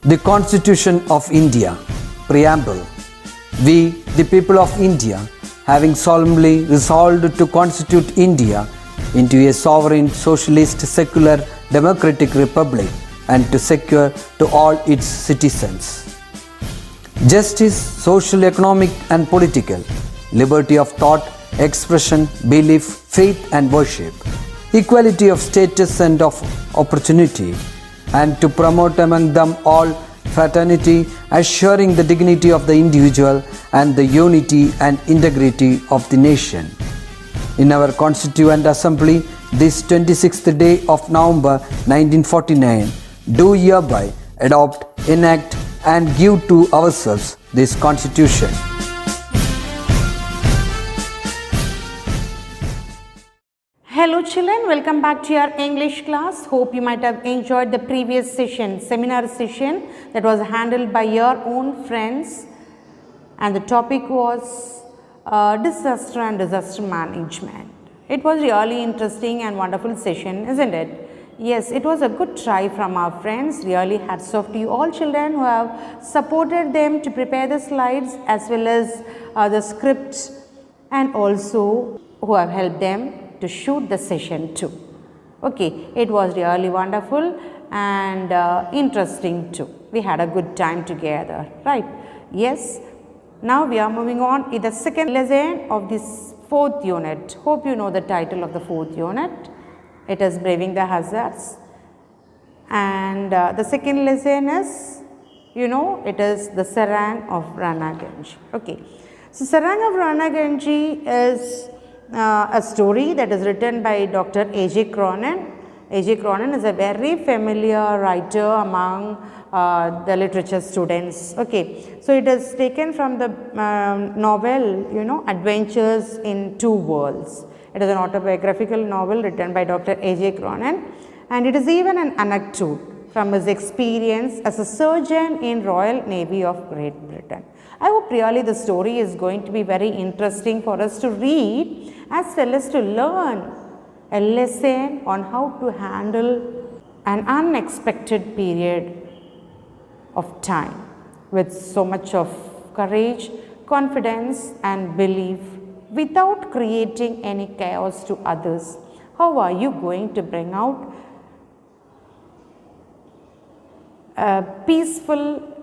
The Constitution of India. Preamble. We, the people of India, having solemnly resolved to constitute India into a sovereign, socialist, secular, democratic republic and to secure to all its citizens justice, social, economic and political, liberty of thought, expression, belief, faith and worship, equality of status and of opportunity, and to promote among them all fraternity, assuring the dignity of the individual and the unity and integrity of the nation. In our Constituent Assembly, this 26th day of November 1949, do hereby adopt, enact and give to ourselves this Constitution. Hello children, welcome back to your English class. Hope you might have enjoyed the previous session, seminar session that was handled by your own friends, and the topic was disaster and disaster management. It was really interesting and wonderful session, isn't it? Yes, it was a good try from our friends. Really hats off to you all children who have supported them to prepare the slides as well as the scripts, and also who have helped them to shoot the session too. Okay, it was really wonderful and interesting too. We had a good time together, right? Yes. Now we are moving on in the second lesson of this fourth unit. Hope you know the title of the fourth unit. It is Braving the Hazards, and the second lesson is, it is the Serang of Ranaganji. Okay, so Serang of Ranaganji is a story that is written by Dr. A.J. Cronin. A.J. Cronin is a very familiar writer among the literature students. Okay, so it is taken from the novel, Adventures in Two Worlds. It is an autobiographical novel written by Dr. A.J. Cronin, and it is even an anecdote from his experience as a surgeon in Royal Navy of Great Britain. I hope really the story is going to be very interesting for us to read as well as to learn a lesson on how to handle an unexpected period of time with so much of courage, confidence and belief without creating any chaos to others. How are you going to bring out a peaceful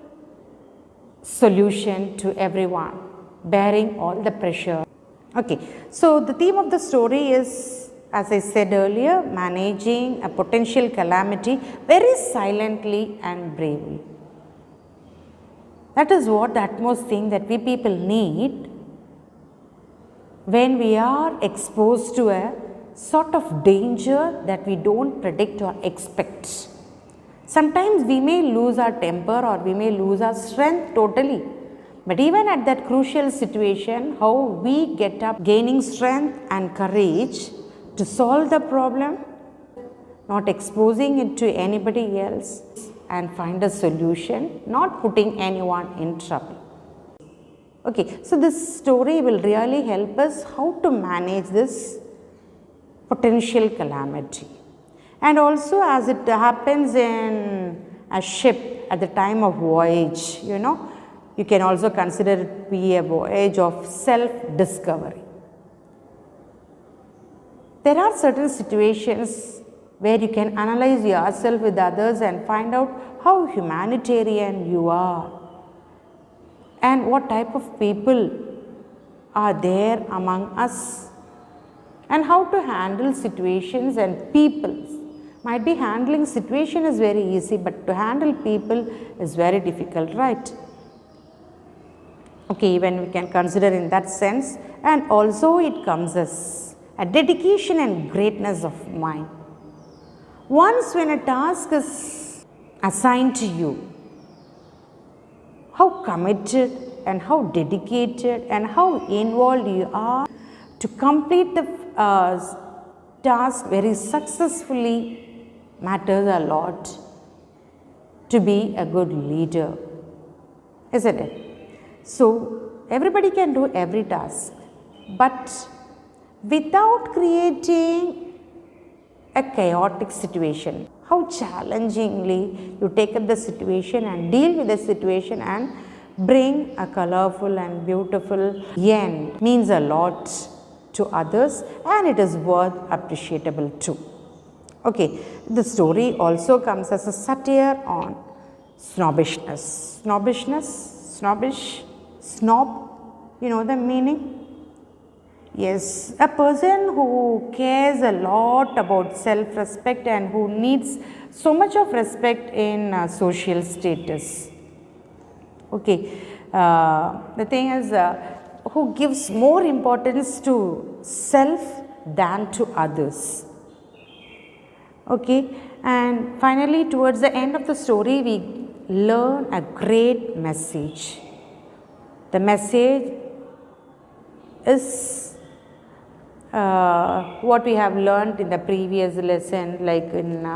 solution to everyone, bearing all the pressure? Okay, so the theme of the story is, as I said earlier, managing a potential calamity very silently and bravely. That is what the utmost thing that we people need when we are exposed to a sort of danger that we don't predict or expect. Sometimes we may lose our temper or we may lose our strength totally. But even at that crucial situation, how we get up gaining strength and courage to solve the problem, not exposing it to anybody else, and find a solution, not putting anyone in trouble. Okay, so this story will really help us how to manage this potential calamity. And also, as it happens in a ship at the time of voyage, you can also consider it be a voyage of self-discovery. There are certain situations where you can analyze yourself with others and find out how humanitarian you are and what type of people are there among us and how to handle situations and people. Might be handling situation is very easy, but to handle people is very difficult, right? Okay, even we can consider in that sense, and also it comes as a dedication and greatness of mind. Once when a task is assigned to you, how committed and how dedicated and how involved you are to complete the task very successfully matters a lot to be a good leader, isn't it? So, everybody can do every task, but without creating a chaotic situation. How challengingly you take up the situation and deal with the situation and bring a colorful and beautiful end means a lot to others, and it is worth appreciable too. Okay, the story also comes as a satire on snobbishness. Snobbishness, snobbish, snob, you know the meaning? Yes, a person who cares a lot about self-respect and who needs so much of respect in social status. Okay, the thing is who gives more importance to self than to others. Okay, and finally towards the end of the story we learn a great message. The message is what we have learned in the previous lesson, like in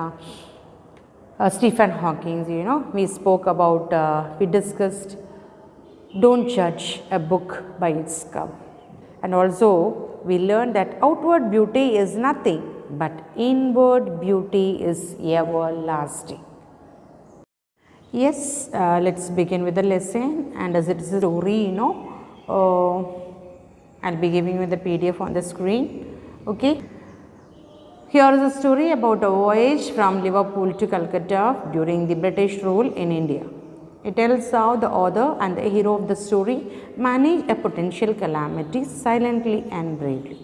Stephen Hawking, you know, we spoke about, we discussed, don't judge a book by its cover. And also we learned that outward beauty is nothing, but inward beauty is everlasting. Yes, let's begin with the lesson, and as it is a story, you know, I'll be giving you the PDF on the screen. Okay. Here is a story about a voyage from Liverpool to Calcutta during the British rule in India. It tells how the author and the hero of the story manage a potential calamity silently and bravely.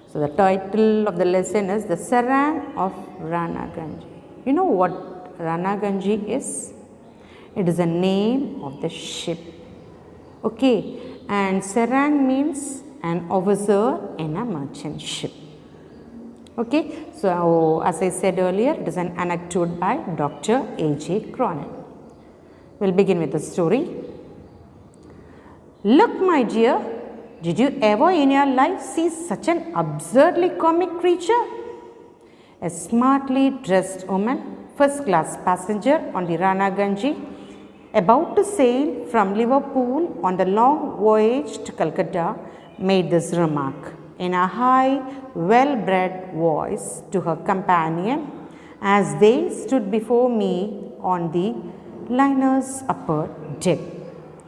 So the title of the lesson is the Serang of Ranaganji. You know what Ranaganji is? It is the name of the ship. Okay, and Serang means an officer in a merchant ship. Okay, so as I said earlier, it is an anecdote by Dr. A.J. Cronin. We'll begin with the story. Look, my dear, did you ever in your life see such an absurdly comic creature? A smartly dressed woman, first class passenger on the Ranaganji, about to sail from Liverpool on the long voyage to Calcutta, made this remark in a high, well-bred voice to her companion as they stood before me on the liner's upper deck.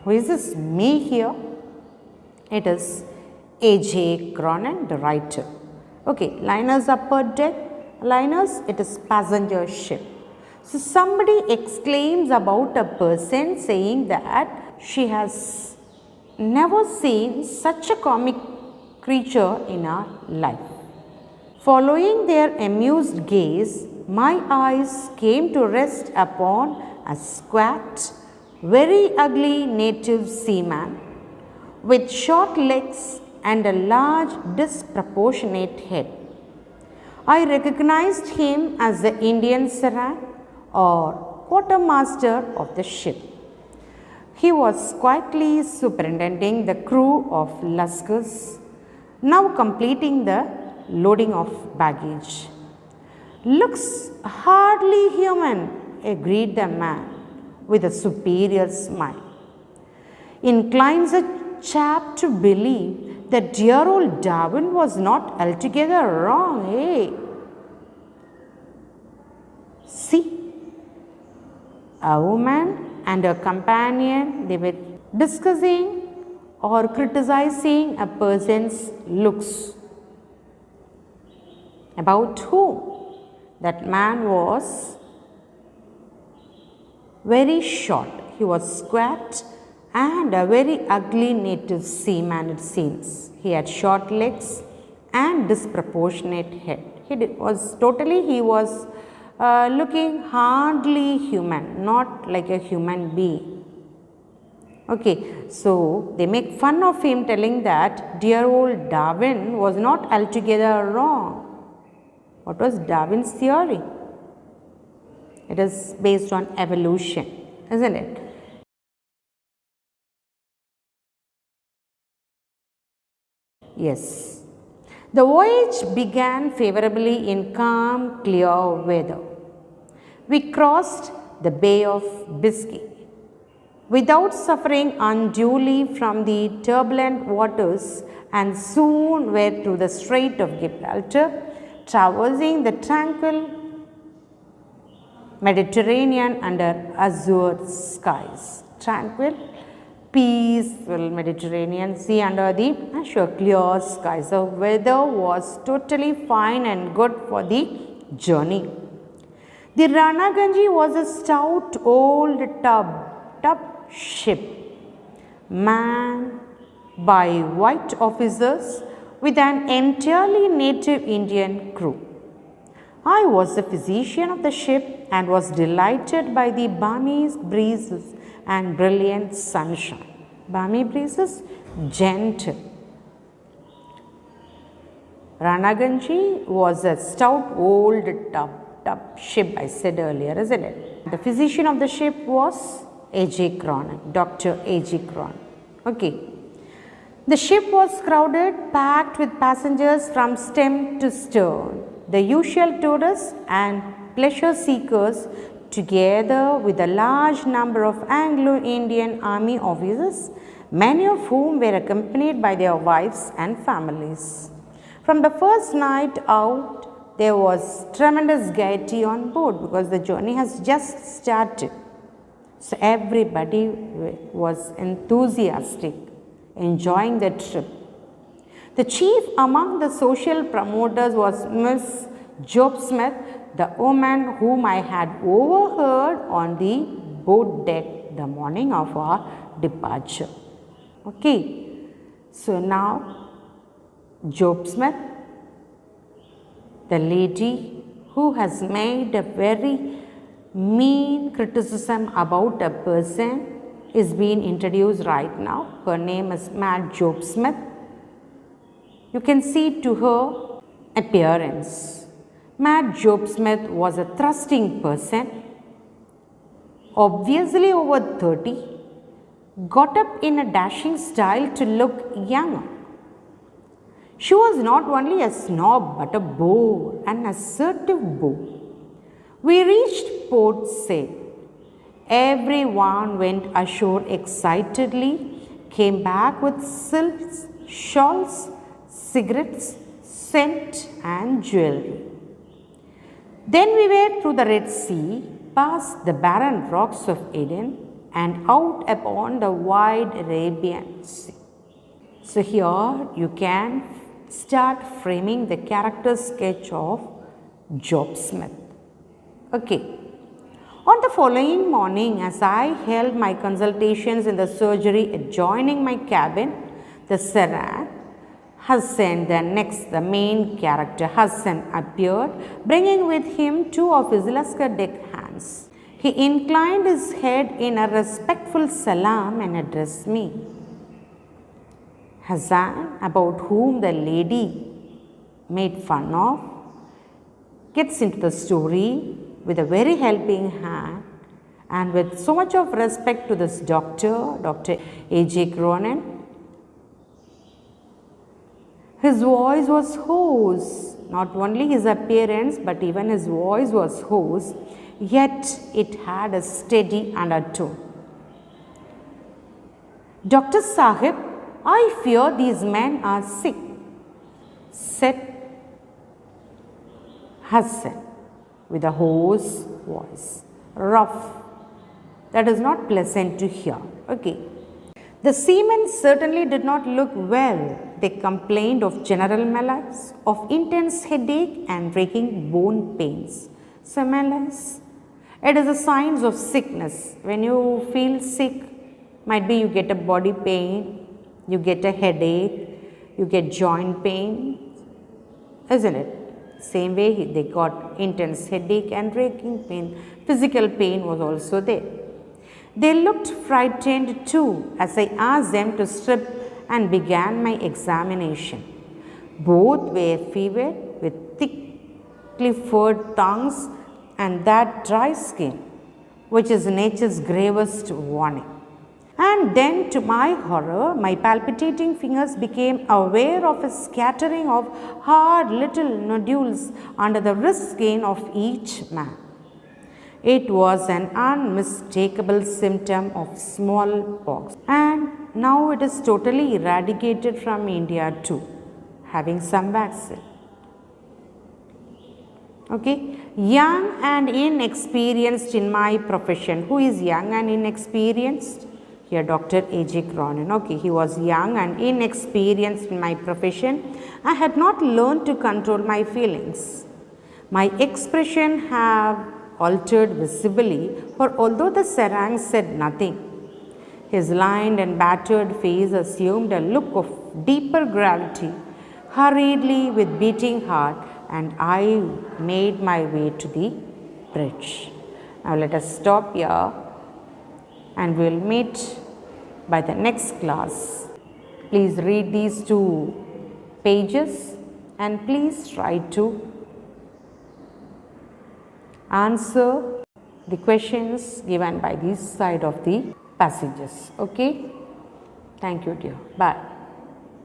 Who is this me here? It is A.J. Cronin, the writer. Okay, liner's upper deck, liners, it is passenger ship. So somebody exclaims about a person saying that she has never seen such a comic creature in her life. Following their amused gaze, my eyes came to rest upon a squat, very ugly native seaman with short legs and a large disproportionate head. I recognized him as the Indian Serang or quartermaster of the ship. He was quietly superintending the crew of Lascars, now completing the loading of baggage. Looks hardly human, agreed the man with a superior smile. Inclines a chap to believe that dear old Darwin was not altogether wrong, eh? See, a woman and her companion, they were discussing or criticizing a person's looks. About whom? That man was very short. He was squat and a very ugly native seaman, it seems. He had short legs and disproportionate head. He was looking hardly human, not like a human being. Okay, so they make fun of him, telling that dear old Darwin was not altogether wrong. What was Darwin's theory? It is based on evolution, isn't it? Yes. The voyage began favorably in calm, clear weather. We crossed the Bay of Biscay without suffering unduly from the turbulent waters and soon were through the Strait of Gibraltar, traversing the tranquil Mediterranean under azure skies. Tranquil, peaceful Mediterranean Sea under the clear skies. The weather was totally fine and good for the journey. The Ranaganji was a stout old tub ship manned by white officers with an entirely native Indian crew. I was the physician of the ship and was delighted by the balmy breezes and brilliant sunshine. Balmy breezes, gentle. Ranaganji was a stout old tub ship, I said earlier, isn't it? The physician of the ship was A.J. Cronin, Dr. A.J. Cronin. Okay. The ship was crowded, packed with passengers from stem to stern. The usual tourists and pleasure seekers, together with a large number of Anglo-Indian army officers, many of whom were accompanied by their wives and families. From the first night out, there was tremendous gaiety on board because the journey has just started. So everybody was enthusiastic, enjoying the trip. The chief among the social promoters was Miss Job Smith, the woman whom I had overheard on the boat deck the morning of our departure. Okay, so now Job Smith, the lady who has made a very mean criticism about a person, is being introduced right now. Her name is Mad Job Smith. You can see to her appearance. Mad Job Smith was a thrusting person, obviously over 30, got up in a dashing style to look young. She was not only a snob but a bold and assertive beau. We reached Port Said. Everyone went ashore excitedly, came back with silks, shawls, cigarettes, scent and jewelry. Then we were through the Red Sea, past the barren rocks of Eden and out upon the wide Arabian Sea. So here you can start framing the character sketch of Job Smith. Okay. On the following morning, as I held my consultations in the surgery adjoining my cabin, the Serang Hassan, the main character Hassan, appeared, bringing with him two of his Laskar deckhands. He inclined his head in a respectful salam and addressed me. Hassan, about whom the lady made fun of, gets into the story with a very helping hand and with so much of respect to this doctor, Dr. A.J. Cronin. His voice was hoarse, not only his appearance but even his voice was hoarse, yet it had a steady undertone. Dr. Sahib, I fear these men are sick, said Hassan with a hoarse voice, rough, that is not pleasant to hear. Okay. The seamen certainly did not look well. They complained of general malaise, of intense headache and racking bone pains. So malaise, it is a sign of sickness. When you feel sick, might be you get a body pain, you get a headache, you get joint pain, isn't it? Same way they got intense headache and racking pain. Physical pain was also there. They looked frightened too as I asked them to strip and began my examination. Both were fevered with thickly furred tongues and that dry skin, which is nature's gravest warning. And then, to my horror, my palpitating fingers became aware of a scattering of hard little nodules under the wrist skin of each man. It was an unmistakable symptom of smallpox, and now it is totally eradicated from India too, having some vaccine. Okay, young and inexperienced in my profession. Who is young and inexperienced? Here, Dr. A.J. Cronin. Okay, he was young and inexperienced in my profession. I had not learned to control my feelings. My expression have altered visibly, for although the Serang said nothing, his lined and battered face assumed a look of deeper gravity. Hurriedly, with beating heart, and I made my way to the bridge. Now let us stop here and we will meet by the next class. Please read these 2 pages and please try to answer the questions given by this side of the passages. Okay? Thank you, dear. Bye.